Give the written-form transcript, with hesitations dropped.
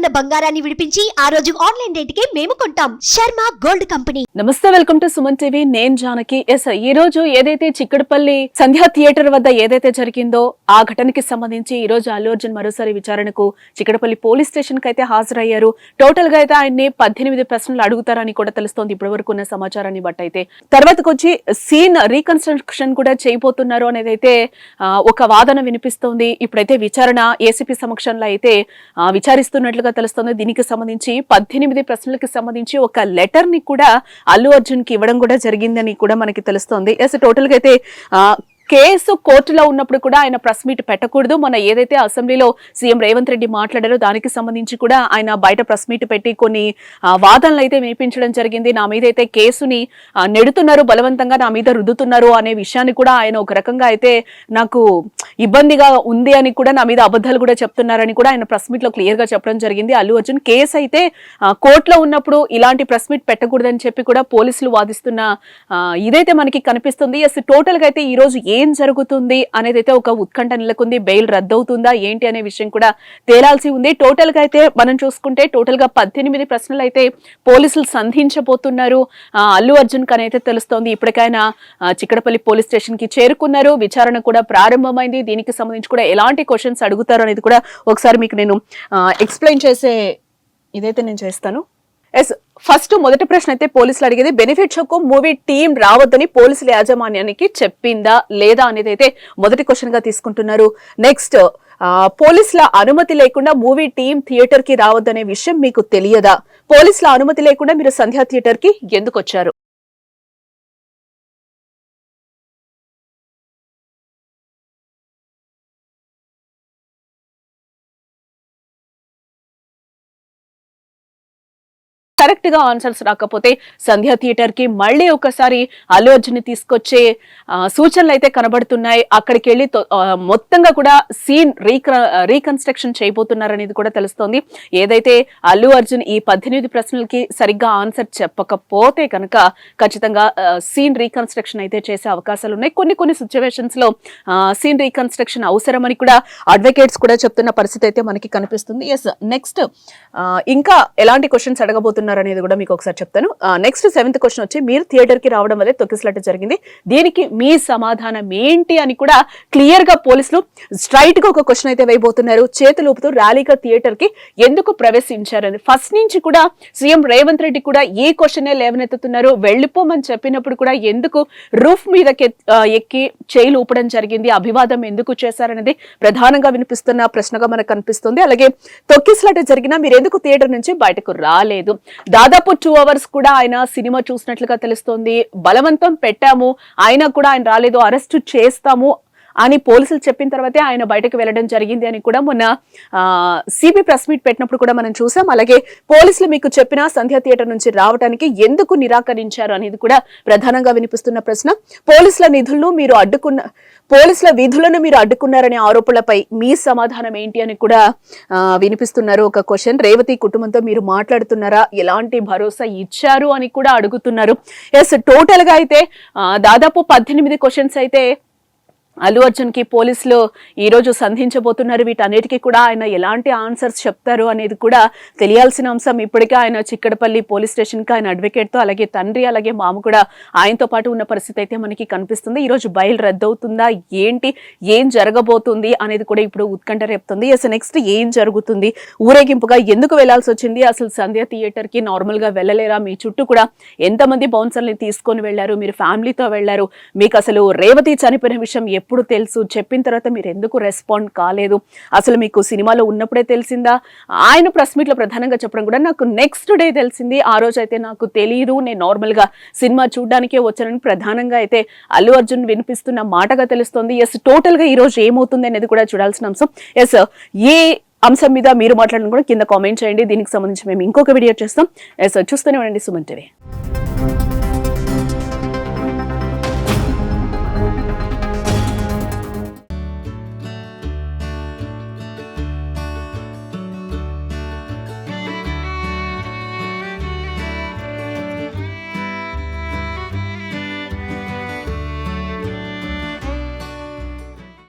ఉన్న బంగారాన్ని విడిపించి ఆ రోజు ఆన్లైన్ రేటుకే మేము కొంటాం. Sharma gold company. నమస్తే, వెల్కమ్ టు సుమన్ టీవీ. నేను జానకి. ఈ రోజు ఏదైతే చిక్కడపల్లి సంధ్యా థియేటర్ వద్ద ఏదైతే జరిగిందో ఆ ఘటనకి సంబంధించి ఈ రోజు అల్లు అర్జున్ మరోసారి విచారణకు చిక్కడపల్లి పోలీస్ స్టేషన్ కి అయితే హాజరయ్యారు. టోటల్ గా అయితే ఆయన్ని 18 ప్రశ్నలు అడుగుతారని కూడా తెలుస్తోంది ఇప్పటి వరకు ఉన్న సమాచారాన్ని బట్టి. అయితే తర్వాతకు వచ్చి సీన్ రీకన్స్ట్రక్షన్ కూడా చేయబోతున్నారు అనేది అయితే ఒక వాదన వినిపిస్తోంది. ఇప్పుడైతే విచారణ ఏసీపీ సమక్షంలో అయితే విచారిస్తున్నట్లుగా తెలుస్తోంది. దీనికి సంబంధించి 18 ప్రశ్నలకు సంబంధించి ఒక లెటర్ ని కూడా అల్లు అర్జున్ కి ఇవ్వడం కూడా జరిగిందని కూడా మనకి తెలుస్తోంది. టోటల్ గా అయితే కేసు కోర్టులో ఉన్నప్పుడు కూడా ఆయన ప్రెస్ మీట్ పెట్టకూడదు. మన ఏదైతే అసెంబ్లీలో సీఎం రేవంత్ రెడ్డి మాట్లాడారో దానికి సంబంధించి కూడా ఆయన బయట ప్రెస్ మీట్ పెట్టి కొన్ని వాదనలు అయితే వినిపించడం జరిగింది. నా మీద అయితే కేసుని నెడుతున్నారు, బలవంతంగా నా మీద రుద్దుతున్నారు అనే విషయాన్ని కూడా ఆయన ఒక రకంగా అయితే నాకు ఇబ్బందిగా ఉంది అని కూడా, నా మీద అబద్ధాలు కూడా చెప్తున్నారని కూడా ఆయన ప్రెస్ మీట్ లో క్లియర్ గా చెప్పడం జరిగింది. అల్లు అర్జున్ కేసు అయితే కోర్టులో ఉన్నప్పుడు ఇలాంటి ప్రెస్ మీట్ పెట్టకూడదని చెప్పి కూడా పోలీసులు వాదిస్తున్న ఇదైతే మనకి కనిపిస్తుంది. టోటల్ గా అయితే ఈ రోజు ఏం జరుగుతుంది అనేది అయితే ఒక ఉత్కంఠ నెలకొంది. బెయిల్ రద్దవుతుందా ఏంటి అనే విషయం కూడా తేలాల్సి ఉంది. టోటల్ గా అయితే మనం చూసుకుంటే టోటల్ గా 18 ప్రశ్నలు అయితే పోలీసులు సంధించబోతున్నారు అల్లు అర్జున్ కని అయితే తెలుస్తోంది. ఇప్పటికైనా చిక్కడపల్లి పోలీస్ స్టేషన్ కి చేరుకున్నారు. విచారణ కూడా ప్రారంభమైంది. దీనికి సంబంధించి కూడా ఎలాంటి క్వశ్చన్స్ అడుగుతారు అనేది కూడా ఒకసారి మీకు నేను ఎక్స్ప్లెయిన్ చేసే ఇదైతే నేను చేస్తాను. ఫస్ట్ మొదటి ప్రశ్న అయితే పోలీసులు అడిగేది, బెనిఫిట్ షోకు మూవీ టీం రావద్దని పోలీసుల యాజమాన్యానికి చెప్పిందా లేదా అనేది అయితే మొదటి క్వశ్చన్ గా తీసుకుంటున్నారు. నెక్స్ట్, పోలీసుల అనుమతి లేకుండా మూవీ టీం థియేటర్ కి రావద్దనే విషయం మీకు తెలియదా? పోలీసుల అనుమతి లేకుండా మీరు సంధ్యా థియేటర్ కి ఎందుకు వచ్చారు? కరెక్ట్ గా ఆన్సర్స్ రాకపోతే సంధ్యా థియేటర్ కి మళ్ళీ ఒకసారి అల్లు అర్జున్ ని తీసుకొచ్చే సూచనలు అయితే కనబడుతున్నాయి. అక్కడికి వెళ్లి మొత్తంగా కూడా సీన్ రీకన్స్ట్రక్షన్ చేయబోతున్నారనేది కూడా తెలుస్తోంది. ఏదైతే అల్లు అర్జున్ ఈ 18 ప్రశ్నలకి సరిగ్గా ఆన్సర్ చెప్పకపోతే కనుక ఖచ్చితంగా సీన్ రీకన్స్ట్రక్షన్ అయితే చేసే అవకాశాలు ఉన్నాయి. కొన్ని సిచ్యువేషన్స్ లో సీన్ రీకన్స్ట్రక్షన్ అవసరమని కూడా అడ్వకేట్స్ కూడా చెప్తున్న పరిస్థితి అయితే మనకి కనిపిస్తుంది. నెక్స్ట్, ఇంకా ఎలాంటి క్వశ్చన్స్ అడగబోతున్నారు అనేది కూడా మీకు ఒకసారి చెప్తాను. నెక్స్ట్ 7th క్వశ్చన్ వచ్చి, మీరు థియేటర్ కి రావడం వల్లే తొక్కిసలాట జరిగింది, దీనికి మీ సమాధానం ఏంటి అని కూడా క్లియర్ గా పోలీసులు స్ట్రైట్ గా ఒక క్వశ్చన్ అయితే వేయబోతున్నారు. చేతులు ఊపుతూ ర్యాలీగా థియేటర్ కి ఎందుకు ప్రవేశించారని ఫస్ట్ నుంచి కూడా సీఎం రేవంత్ రెడ్డి కూడా ఈ క్వశ్చనే లేవనెత్తుతున్నారు. వెళ్లిపోమని చెప్పినప్పుడు కూడా ఎందుకు రూఫ్ మీద ఎక్కి చేయిలు ఊపడం జరిగింది, అభివాదం ఎందుకు చేశారనేది ప్రధానంగా వినిపిస్తున్న ప్రశ్నగా మనకు కనిపిస్తుంది. అలాగే తొక్కిసలాట జరిగినా మీరు ఎందుకు థియేటర్ నుంచి బయటకు రాలేదు? దాదాపు 2 hours కూడా ఆయన సినిమా చూసినట్లుగా తెలుస్తోంది. బలవంతం పెట్టాము, అయినా కూడా ఆయన రాలేదు, అరెస్ట్ చేస్తాము అని పోలీసులు చెప్పిన తర్వాతే ఆయన బయటకు వెళ్లడం జరిగింది అని కూడా మొన్న సిబి ప్రెస్ మీట్ పెట్టినప్పుడు కూడా మనం చూసాం. అలాగే పోలీసులు మీకు చెప్పిన సంధ్యా థియేటర్ నుంచి రావడానికి ఎందుకు నిరాకరించారు అనేది కూడా ప్రధానంగా వినిపిస్తున్న ప్రశ్న. పోలీసుల విధులను మీరు అడ్డుకున్నారనే ఆరోపణలపై మీ సమాధానం ఏంటి అని కూడా వినిపిస్తున్నారు. ఒక క్వశ్చన్, రేవతి కుటుంబంతో మీరు మాట్లాడుతున్నారా, ఎలాంటి భరోసా ఇచ్చారు అని కూడా అడుగుతున్నారు. టోటల్ గా అయితే దాదాపు 18 క్వశ్చన్స్ అయితే అల్లు అర్జున్ కి పోలీసులు ఈ రోజు సంధించబోతున్నారు. వీటన్నిటికీ కూడా ఆయన ఎలాంటి ఆన్సర్స్ చెప్తారు అనేది కూడా తెలియాల్సిన అంశం. ఇప్పటికే ఆయన చిక్కడపల్లి పోలీస్ స్టేషన్ కి ఆయన అడ్వకేట్ తో, అలాగే తండ్రి అలాగే మామ కూడా ఆయనతో పాటు ఉన్న పరిస్థితి అయితే మనకి కనిపిస్తుంది. ఈ రోజు బయలు రద్దవుతుందా ఏంటి, ఏం జరగబోతుంది అనేది కూడా ఇప్పుడు ఉత్కంఠ రేపుతుంది. నెక్స్ట్ ఏం జరుగుతుంది, ఊరేగింపుగా ఎందుకు వెళ్లాల్సి వచ్చింది, అసలు సంధ్యా థియేటర్ కి నార్మల్ గా వెళ్ళలేరా, మీ చుట్టూ కూడా ఎంతమంది బౌన్సర్ని తీసుకొని వెళ్లారు, మీరు ఫ్యామిలీతో వెళ్లారు, మీకు అసలు రేవతి చనిపోయిన విషయం ఎప్పుడు తెలుసు, చెప్పిన తర్వాత మీరు ఎందుకు రెస్పాండ్ కాలేదు, అసలు మీకు సినిమాలో ఉన్నప్పుడే తెలిసిందా? ఆయన ప్రెస్ మీట్ లో ప్రధానంగా చెప్పడం కూడా నాకు నెక్స్ట్ డే తెలిసింది, ఆ రోజు అయితే నాకు తెలియదు, నేను నార్మల్ గా సినిమా చూడడానికే వచ్చానని ప్రధానంగా అయితే అల్లు అర్జున్ వినిపిస్తున్న మాటగా తెలుస్తోంది. టోటల్ గా ఈ రోజు ఏమవుతుంది అనేది కూడా చూడాల్సిన అంశం. ఏ అంశం మీద మీరు మాట్లాడడం కూడా కింద కామెంట్ చేయండి. దీనికి సంబంధించి మేము ఇంకొక వీడియో చేస్తాం. చూస్తూనే ఉండండి సుమన్ టీవీ.